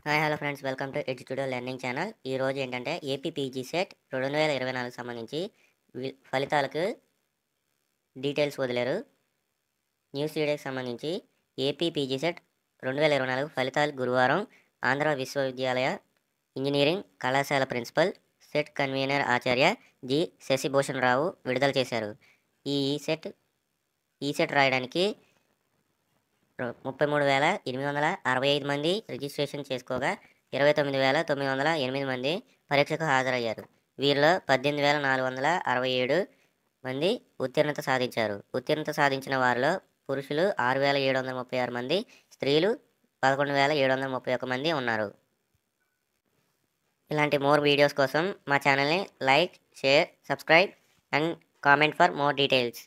Hi hello friends, welcome to edutorial learning channel. ఈరోజు ఏంటంటే AP PG set 2024 సంబంధించి ఫలితాలకు డీటెయిల్స్ వదిలేరు. న్యూస్ టుడేకి సంబంధించి ఏపీ పీజీ సెట్ 2024 ఫలితాలు గురువారం ఆంధ్ర విశ్వవిద్యాలయ ఇంజనీరింగ్ కళాశాల ప్రిన్సిపల్ సెట్ కన్వీనర్ ఆచార్య జి శశిభూషణ్ రావు విడుదల చేశారు. ఈ సెట్ రాయడానికి 33,865 మంది రిజిస్ట్రేషన్ చేసుకోగా 29,908 మంది పరీక్షకు హాజరయ్యారు. వీరిలో 18,467 మంది ఉత్తీర్ణత సాధించారు. ఉత్తీర్ణత సాధించిన వారిలో పురుషులు 6,736 మంది, స్త్రీలు 11,731 మంది ఉన్నారు. ఇలాంటి మోర్ వీడియోస్ కోసం మా ఛానల్ని like, share, subscribe and comment for more details.